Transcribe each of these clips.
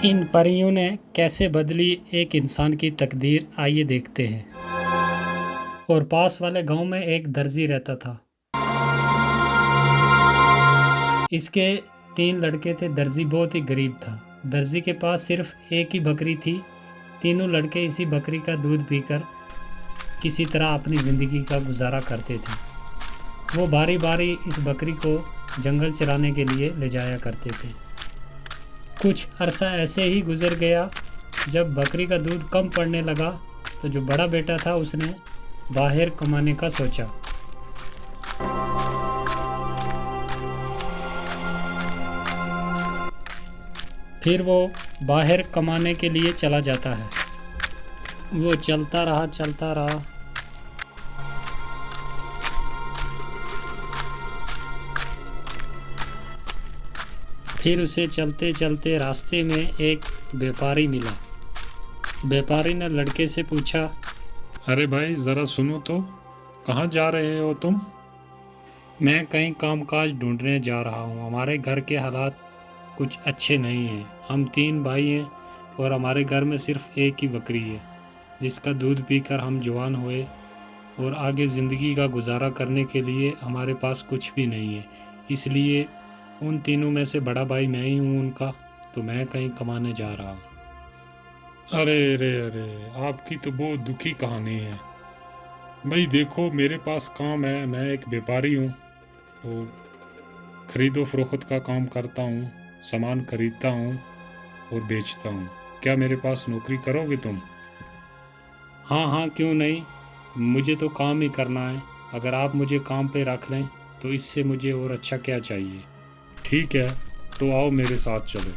इन परियों ने कैसे बदली एक इंसान की तकदीर, आइए देखते हैं। और पास वाले गांव में एक दर्जी रहता था। इसके 3 लड़के थे। दर्जी बहुत ही गरीब था। दर्जी के पास सिर्फ एक ही बकरी थी। तीनों लड़के इसी बकरी का दूध पीकर किसी तरह अपनी ज़िंदगी का गुजारा करते थे। वो बारी बारी इस बकरी को जंगल चराने के लिए ले जाया करते थे। कुछ अरसा ऐसे ही गुजर गया। जब बकरी का दूध कम पड़ने लगा तो जो बड़ा बेटा था उसने बाहर कमाने का सोचा। फिर वो बाहर कमाने के लिए चला जाता है। वो चलता रहा। फिर उसे चलते चलते रास्ते में एक व्यापारी मिला। व्यापारी ने लड़के से पूछा, अरे भाई ज़रा सुनो तो, कहाँ जा रहे हो तुम? मैं कहीं कामकाज ढूंढने जा रहा हूँ। हमारे घर के हालात कुछ अच्छे नहीं हैं। हम 3 भाई हैं और हमारे घर में सिर्फ एक ही बकरी है जिसका दूध पीकर हम जवान हुए, और आगे ज़िंदगी का गुजारा करने के लिए हमारे पास कुछ भी नहीं है। इसलिए उन तीनों में से बड़ा भाई मैं ही हूँ उनका, तो मैं कहीं कमाने जा रहा हूँ। अरे, आपकी तो बहुत दुखी कहानी है भाई। देखो मेरे पास काम है, मैं एक व्यापारी हूँ और ख़रीदो फरोख्त का काम करता हूँ, सामान खरीदता हूँ और बेचता हूँ। क्या मेरे पास नौकरी करोगे तुम? हाँ, क्यों नहीं, मुझे तो काम ही करना है। अगर आप मुझे काम पे रख लें तो इससे मुझे और अच्छा क्या चाहिए। ठीक है, तो आओ मेरे साथ चलो।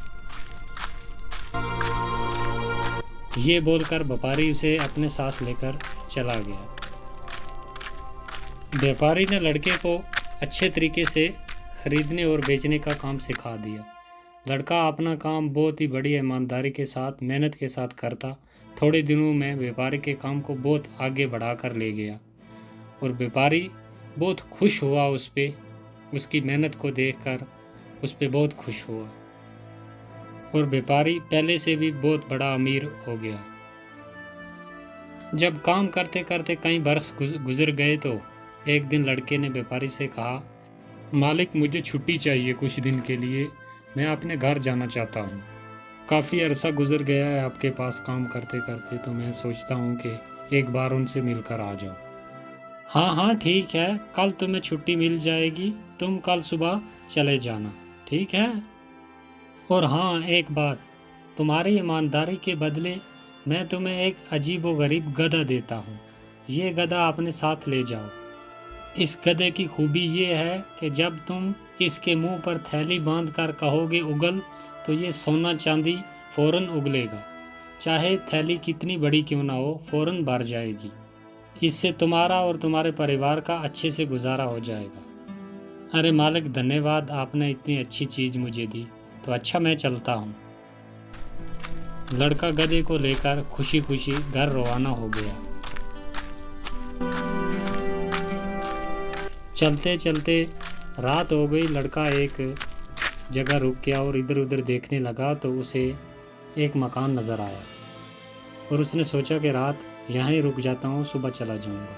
ये बोलकर व्यापारी उसे अपने साथ लेकर चला गया। व्यापारी ने लड़के को अच्छे तरीके से खरीदने और बेचने का काम सिखा दिया। लड़का अपना काम बहुत ही बड़ी ईमानदारी के साथ, मेहनत के साथ करता। थोड़े दिनों में व्यापारी के काम को बहुत आगे बढ़ाकर ले गया और व्यापारी बहुत खुश हुआ उस पे। उसकी मेहनत को देखकर उस पे बहुत खुश हुआ और व्यापारी पहले से भी बहुत बड़ा अमीर हो गया। जब काम करते करते कई वर्ष गुजर गए तो एक दिन लड़के ने व्यापारी से कहा, मालिक मुझे छुट्टी चाहिए कुछ दिन के लिए, मैं अपने घर जाना चाहता हूँ। काफ़ी अरसा गुजर गया है आपके पास काम करते करते, तो मैं सोचता हूँ कि एक बार उनसे मिलकर आ जाओ। हाँ, ठीक है, कल तुम्हें छुट्टी मिल जाएगी, तुम कल सुबह चले जाना, ठीक है। और हाँ, एक बात, तुम्हारी ईमानदारी के बदले मैं तुम्हें एक अजीबोगरीब गधा देता हूँ। ये गधा अपने साथ ले जाओ। इस गधे की खूबी ये है कि जब तुम इसके मुंह पर थैली बांध कर कहोगे उगल, तो ये सोना चांदी फौरन उगलेगा। चाहे थैली कितनी बड़ी क्यों ना हो, फौरन भर जाएगी। इससे तुम्हारा और तुम्हारे परिवार का अच्छे से गुजारा हो जाएगा। अरे मालिक धन्यवाद, आपने इतनी अच्छी चीज़ मुझे दी। तो अच्छा, मैं चलता हूँ। लड़का गधे को लेकर खुशी खुशी घर रवाना हो गया। चलते चलते रात हो गई। लड़का एक जगह रुक गया और इधर उधर देखने लगा तो उसे एक मकान नज़र आया और उसने सोचा कि रात यहाँ ही रुक जाता हूँ, सुबह चला जाऊँगा।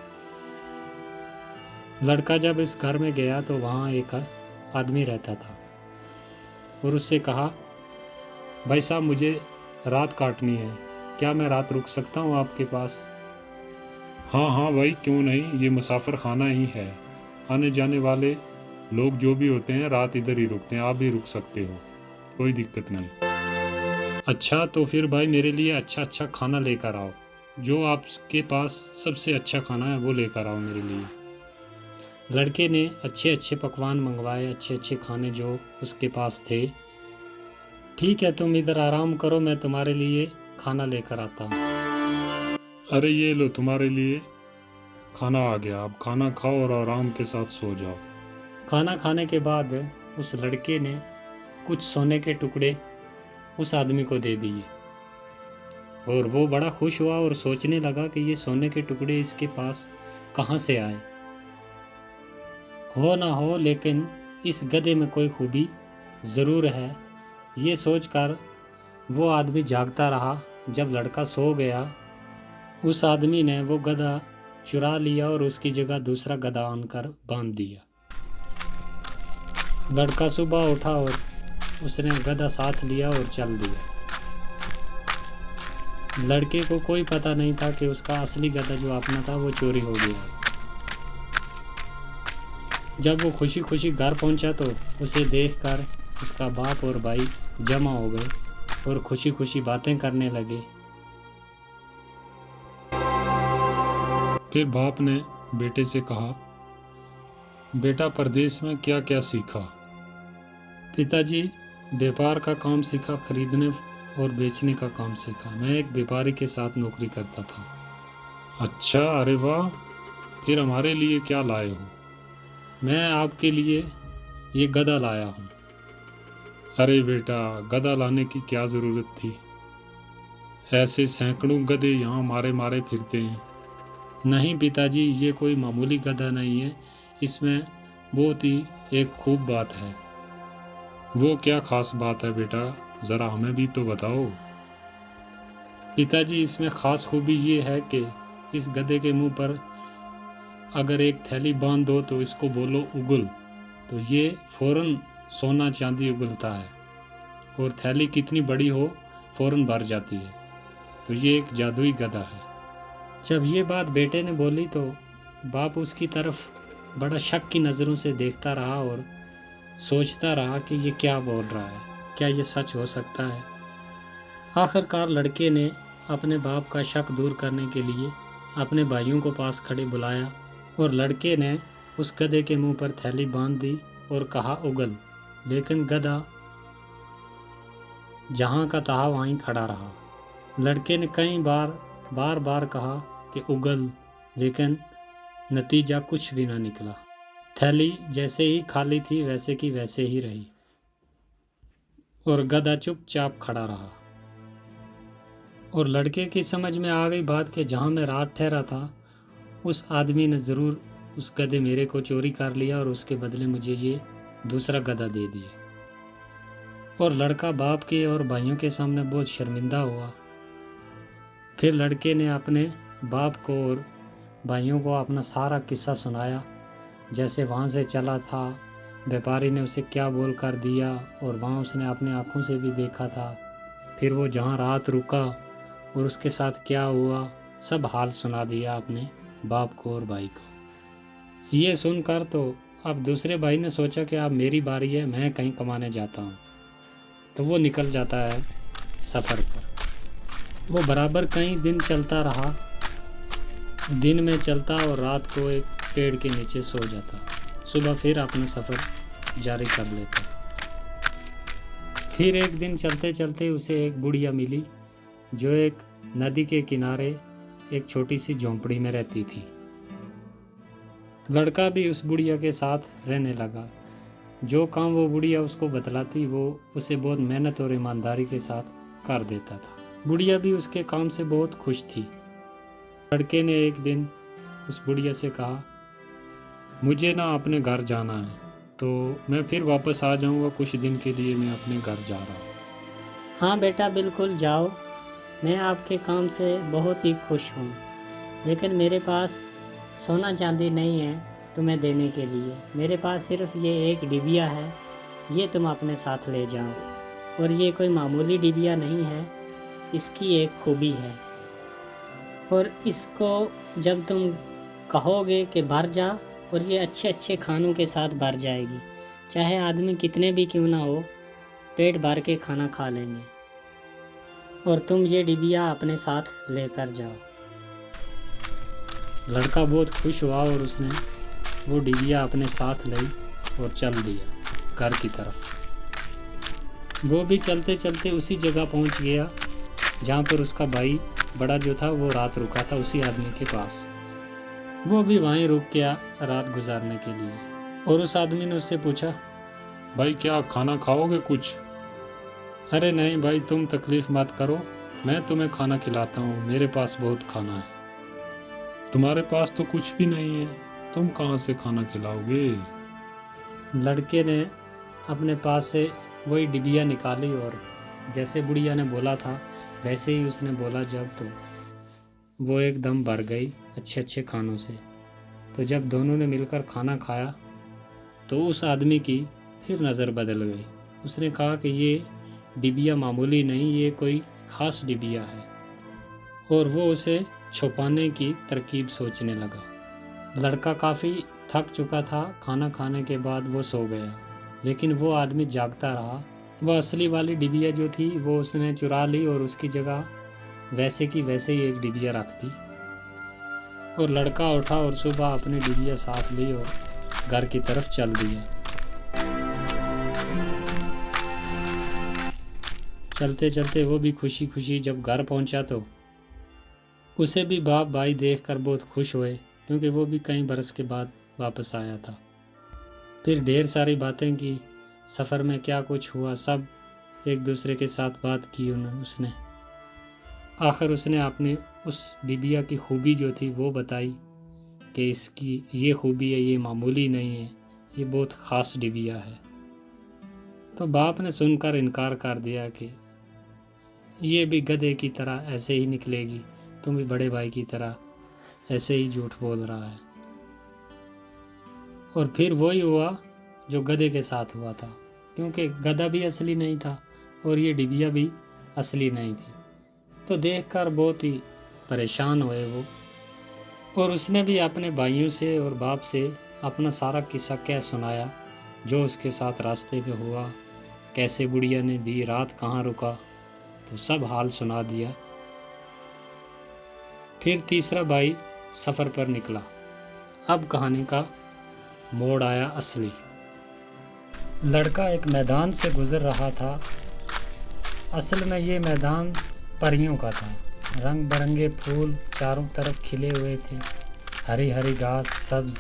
लड़का जब इस घर में गया तो वहाँ एक आदमी रहता था और उससे कहा, भाई साहब मुझे रात काटनी है, क्या मैं रात रुक सकता हूँ आपके पास? हाँ भाई, क्यों नहीं, ये मुसाफिर खाना ही है। आने जाने वाले लोग जो भी होते हैं रात इधर ही रुकते हैं, आप भी रुक सकते हो, कोई दिक्कत नहीं। अच्छा, तो फिर भाई मेरे लिए अच्छा खाना लेकर आओ। जो आपके पास सबसे अच्छा खाना है वो लेकर आओ मेरे लिए। लड़के ने अच्छे पकवान मंगवाए, अच्छे खाने जो उसके पास थे। ठीक है, तुम इधर आराम करो, मैं तुम्हारे लिए खाना लेकर आता हूँ। अरे ये लो, तुम्हारे लिए खाना आ गया, आप खाना खाओ और आराम के साथ सो जाओ। खाना खाने के बाद उस लड़के ने कुछ सोने के टुकड़े उस आदमी को दे दिए और वो बड़ा खुश हुआ और सोचने लगा कि ये सोने के टुकड़े इसके पास कहाँ से आए। हो ना हो, लेकिन इस गधे में कोई खूबी ज़रूर है। ये सोचकर वो आदमी जागता रहा। जब लड़का सो गया, उस आदमी ने वो गधा चुरा लिया और उसकी जगह दूसरा गधा आनकर बांध दिया। लड़का सुबह उठा और उसने गधा साथ लिया और चल दिया। लड़के को कोई पता नहीं था कि उसका असली गधा जो अपना था वो चोरी हो गया। जब वो खुशी खुशी घर पहुंचा तो उसे देखकर उसका बाप और भाई जमा हो गए और खुशी खुशी बातें करने लगे। फिर बाप ने बेटे से कहा, बेटा परदेश में क्या क्या सीखा? पिताजी, व्यापार का काम सीखा, खरीदने और बेचने का काम सीखा। मैं एक व्यापारी के साथ नौकरी करता था। अच्छा, अरे वाह। फिर हमारे लिए क्या लाए हो? मैं आपके लिए ये गधा लाया हूँ। अरे बेटा, गधा लाने की क्या ज़रूरत थी? ऐसे सैकड़ों गधे यहाँ मारे मारे फिरते हैं। नहीं पिताजी, ये कोई मामूली गधा नहीं है, इसमें बहुत ही एक खूब बात है। वो क्या खास बात है बेटा, ज़रा हमें भी तो बताओ। पिताजी, इसमें खास खूबी ये है कि इस गधे के मुंह पर अगर एक थैली बांध दो तो इसको बोलो उगल, तो ये फौरन सोना चांदी उगलता है, और थैली कितनी बड़ी हो फौरन भर जाती है। तो ये एक जादुई गधा है। जब ये बात बेटे ने बोली तो बाप उसकी तरफ बड़ा शक की नज़रों से देखता रहा और सोचता रहा कि ये क्या बोल रहा है, क्या ये सच हो सकता है। आखिरकार लड़के ने अपने बाप का शक दूर करने के लिए अपने भाइयों को पास खड़े बुलाया और लड़के ने उस गधे के मुंह पर थैली बांध दी और कहा उगल, लेकिन गधा जहाँ का तहा वहीं खड़ा रहा। लड़के ने कई बार बार कहा कि उगल, लेकिन नतीजा कुछ भी ना निकला। थैली जैसे ही खाली थी वैसे की वैसे ही रही और गधा चुपचाप खड़ा रहा। और लड़के की समझ में आ गई बात कि जहाँ मैं रात ठहरा था उस आदमी ने ज़रूर उस गधे मेरे को चोरी कर लिया और उसके बदले मुझे ये दूसरा गधा दे दिया। और लड़का बाप के और भाइयों के सामने बहुत शर्मिंदा हुआ। फिर लड़के ने अपने बाप को और भाइयों को अपना सारा किस्सा सुनाया, जैसे वहाँ से चला था, व्यापारी ने उसे क्या बोल कर दिया और वहाँ उसने अपने आँखों से भी देखा था, फिर वो जहाँ रात रुका और उसके साथ क्या हुआ, सब हाल सुना दिया अपने बाप को और भाई को। ये सुनकर तो अब दूसरे भाई ने सोचा कि अब मेरी बारी है, मैं कहीं कमाने जाता हूँ। तो वो निकल जाता है सफ़र पर। वो बराबर कई दिन चलता रहा, दिन में चलता और रात को एक पेड़ के नीचे सो जाता। सुबह फिर अपना सफ़र जारी कर लेता। फिर एक दिन चलते चलते उसे एक बुढ़िया मिली जो एक नदी के किनारे एक छोटी सी झोंपड़ी में रहती थी। लड़का भी उस बुढ़िया के साथ रहने लगा। जो काम वो बुढ़िया उसको बतलाती वो उसे बहुत मेहनत और ईमानदारी के साथ कर देता था। बुढ़िया भी उसके काम से बहुत खुश थी। लड़के ने एक दिन उस बुढ़िया से कहा, मुझे ना अपने घर जाना है, तो मैं फिर वापस आ जाऊंगा, कुछ दिन के लिए मैं अपने घर जा रहा हूँ। हाँ बेटा, बिल्कुल जाओ, मैं आपके काम से बहुत ही खुश हूँ, लेकिन मेरे पास सोना चांदी नहीं है तुम्हें देने के लिए। मेरे पास सिर्फ ये एक डिबिया है, ये तुम अपने साथ ले जाओ। और ये कोई मामूली डिबिया नहीं है, इसकी एक खूबी है, और इसको जब तुम कहोगे कि भर जा, और ये अच्छे अच्छे खानों के साथ भर जाएगी। चाहे आदमी कितने भी क्यों ना हो, पेट भर के खाना खा लेंगे। और तुम ये डिबिया अपने साथ लेकर जाओ। लड़का बहुत खुश हुआ और उसने वो डिबिया अपने साथ ली और चल दिया घर की तरफ। वो भी चलते चलते उसी जगह पहुंच गया जहाँ पर उसका भाई बड़ा जो था वो रात रुका था, उसी आदमी के पास। वो भी वहीं रुक गया रात गुजारने के लिए। और उस आदमी ने उससे पूछा, भाई क्या खाना खाओगे कुछ? अरे नहीं भाई, तुम तकलीफ मत करो, मैं तुम्हें खाना खिलाता हूँ, मेरे पास बहुत खाना है। तुम्हारे पास तो कुछ भी नहीं है, तुम कहाँ से खाना खिलाओगे? लड़के ने अपने पास से वही डिबिया निकाली और जैसे बुढ़िया ने बोला था वैसे ही उसने बोला जब, तो वो एकदम भर गई अच्छे अच्छे खानों से। तो जब दोनों ने मिलकर खाना खाया तो उस आदमी की फिर नज़र बदल गई। उसने कहा कि ये डिबिया मामूली नहीं, ये कोई ख़ास डिबिया है। और वो उसे छुपाने की तरकीब सोचने लगा। लड़का काफ़ी थक चुका था। खाना खाने के बाद वो सो गया, लेकिन वो आदमी जागता रहा। वह असली वाली डिबिया जो थी वो उसने चुरा ली और उसकी जगह वैसे की वैसे ही एक डिबिया रख दी। और लड़का उठा और सुबह अपनी डिबिया साथ ली और घर की तरफ चल दिया। चलते चलते वो भी खुशी खुशी जब घर पहुंचा तो उसे भी बाप भाई देखकर बहुत खुश हुए, क्योंकि वो भी कई बरस के बाद वापस आया था। फिर ढेर सारी बातें की, सफ़र में क्या कुछ हुआ सब एक दूसरे के साथ बात की उसने। आखिर उसने अपने उस डिबिया की खूबी जो थी वो बताई कि इसकी ये खूबी है, ये मामूली नहीं है, ये बहुत ख़ास डिबिया है। तो बाप ने सुनकर इनकार कर दिया कि ये भी गधे की तरह ऐसे ही निकलेगी, तुम भी बड़े भाई की तरह ऐसे ही झूठ बोल रहा है। और फिर वही हुआ जो गधे के साथ हुआ था, क्योंकि गधा भी असली नहीं था और ये डिबिया भी असली नहीं थी। तो देखकर बहुत ही परेशान हुए वो, और उसने भी अपने भाइयों से और बाप से अपना सारा किस्सा कह सुनाया, जो उसके साथ रास्ते में हुआ, कैसे बुढ़िया ने दी, रात कहाँ रुका, तो सब हाल सुना दिया। फिर तीसरा भाई सफ़र पर निकला। अब कहानी का मोड़ आया असली। लड़का एक मैदान से गुजर रहा था। असल में ये मैदान परियों का था। रंग बिरंगे फूल चारों तरफ खिले हुए थे, हरी हरी घास सब्ज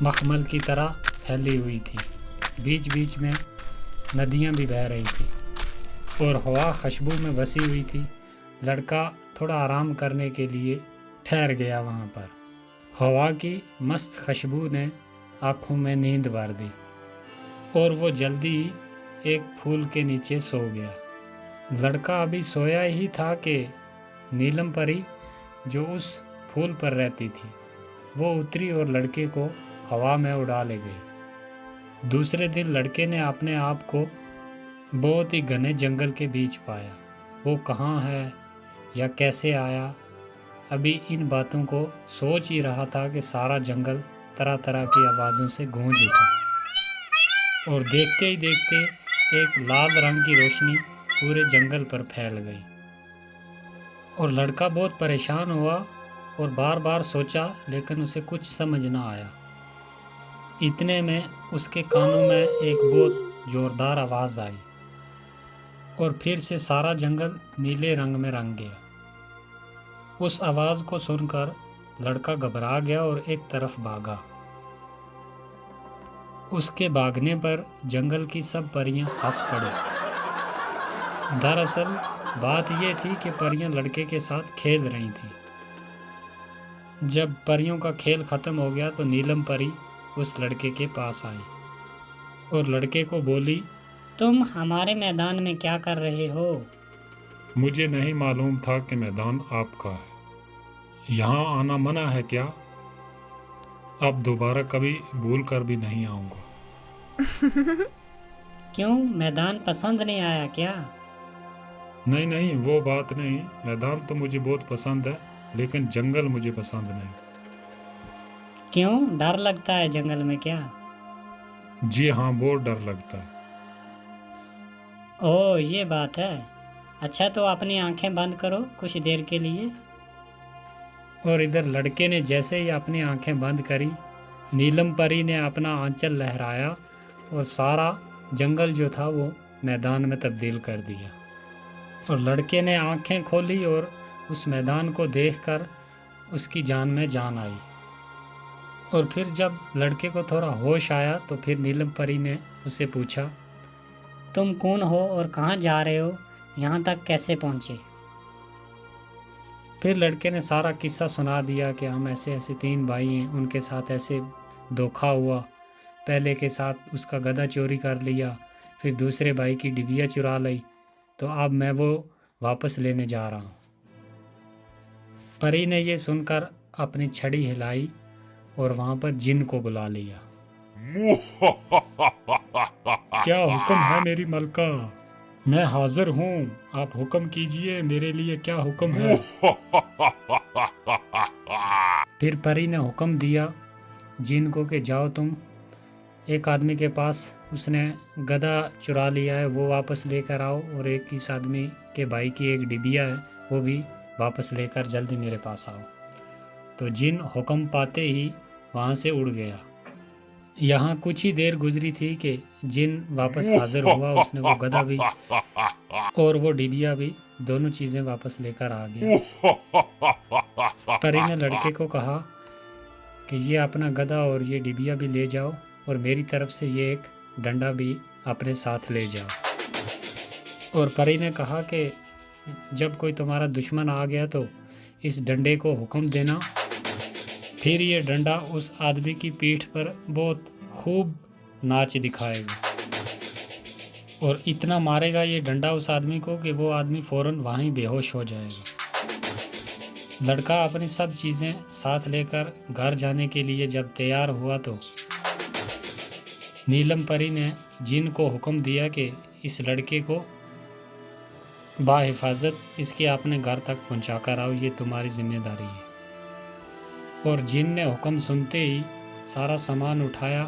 मखमल की तरह फैली हुई थी। बीच बीच में नदियाँ भी बह रही थी और हवा खुशबू में बसी हुई थी। लड़का थोड़ा आराम करने के लिए ठहर गया वहाँ पर। हवा की मस्त खुशबू ने आँखों में नींद भर दी और वो जल्दी ही एक फूल के नीचे सो गया। लड़का अभी सोया ही था कि नीलम परी जो उस फूल पर रहती थी वो उतरी और लड़के को हवा में उड़ा ले गई। दूसरे दिन लड़के ने अपने आप को बहुत ही घने जंगल के बीच पाया। वो कहाँ है या कैसे आया, अभी इन बातों को सोच ही रहा था कि सारा जंगल तरह तरह की आवाज़ों से गूंज उठा और देखते ही देखते एक लाल रंग की रोशनी पूरे जंगल पर फैल गई। और लड़का बहुत परेशान हुआ और बार बार सोचा, लेकिन उसे कुछ समझ ना आया। इतने में उसके कानों में एक बहुत ज़ोरदार आवाज़ आई और फिर से सारा जंगल नीले रंग में रंग गया। उस आवाज़ को सुनकर लड़का घबरा गया और एक तरफ भागा। उसके भागने पर जंगल की सब परियां हंस पड़ी। दरअसल बात यह थी कि परियां लड़के के साथ खेल रही थीं। जब परियों का खेल खत्म हो गया तो नीलम परी उस लड़के के पास आई और लड़के को बोली, तुम हमारे मैदान में क्या कर रहे हो? मुझे नहीं मालूम था कि मैदान आपका है। यहाँ आना मना है क्या? अब दोबारा कभी भूल कर भी नहीं आऊँगा। क्यों, मैदान पसंद नहीं आया क्या? नहीं नहीं, वो बात नहीं। मैदान तो मुझे बहुत पसंद है, लेकिन जंगल मुझे पसंद नहीं। क्यों, डर लगता है जंगल में क्या? जी हाँ, बहुत डर लगता है। ओह, ये बात है। अच्छा, तो अपनी आंखें बंद करो कुछ देर के लिए। और इधर लड़के ने जैसे ही अपनी आंखें बंद करी, नीलम परी ने अपना आंचल लहराया और सारा जंगल जो था वो मैदान में तब्दील कर दिया। और लड़के ने आंखें खोली और उस मैदान को देखकर उसकी जान में जान आई। और फिर जब लड़के को थोड़ा होश आया तो फिर नीलम परी ने उससे पूछा, तुम कौन हो और कहाँ जा रहे हो? यहाँ तक कैसे पहुँचे? फिर लड़के ने सारा किस्सा सुना दिया कि हम ऐसे ऐसे 3 भाई हैं, उनके साथ ऐसे धोखा हुआ। पहले के साथ उसका गधा चोरी कर लिया, फिर दूसरे भाई की डिबिया चुरा ली, तो अब मैं वो वापस लेने जा रहा हूँ। परी ने ये सुनकर अपनी छड़ी हिलाई और वहां पर जिन को बुला लिया। क्या हुक्म है मेरी मलका? मैं हाजिर हूँ, आप हुक्म कीजिए, मेरे लिए क्या हुक्म है? फिर परी ने हुक्म दिया जिन को कि जाओ तुम एक आदमी के पास, उसने गधा चुरा लिया है, वो वापस लेकर आओ, और एक इस आदमी के भाई की एक डिबिया है, वो भी वापस लेकर जल्दी मेरे पास आओ। तो जिन हुक्म पाते ही वहाँ से उड़ गया। यहाँ कुछ ही देर गुजरी थी कि जिन वापस हाजिर हुआ। उसने वो गधा भी और वो डिबिया भी, दोनों चीज़ें वापस लेकर आ गया। परी ने लड़के को कहा कि ये अपना गधा और ये डिबिया भी ले जाओ, और मेरी तरफ से ये एक डंडा भी अपने साथ ले जाओ। और परी ने कहा कि जब कोई तुम्हारा दुश्मन आ गया तो इस डंडे को हुक्म देना, फिर ये डंडा उस आदमी की पीठ पर बहुत खूब नाच दिखाएगा और इतना मारेगा ये डंडा उस आदमी को कि वो आदमी फौरन वहीं बेहोश हो जाएगा। लड़का अपनी सब चीज़ें साथ लेकर घर जाने के लिए जब तैयार हुआ तो नीलम परी ने जिन को हुक्म दिया कि इस लड़के को बाहिफाजत इसके अपने घर तक पहुंचा कर आओ, ये तुम्हारी जिम्मेदारी है। और जिन ने हुक्म सुनते ही सारा सामान उठाया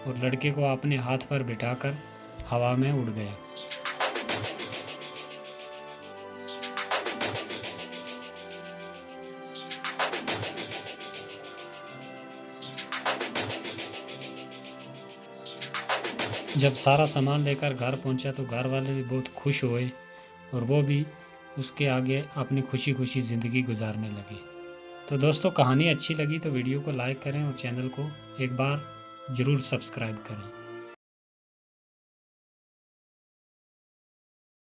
और लड़के को अपने हाथ पर बिठाकर हवा में उड़ गया। जब सारा सामान लेकर घर पहुंचा तो घर वाले भी बहुत खुश हुए और वो भी उसके आगे अपनी खुशी खुशी ज़िंदगी गुजारने लगे। तो दोस्तों, कहानी अच्छी लगी तो वीडियो को लाइक करें और चैनल को एक बार ज़रूर सब्सक्राइब करें।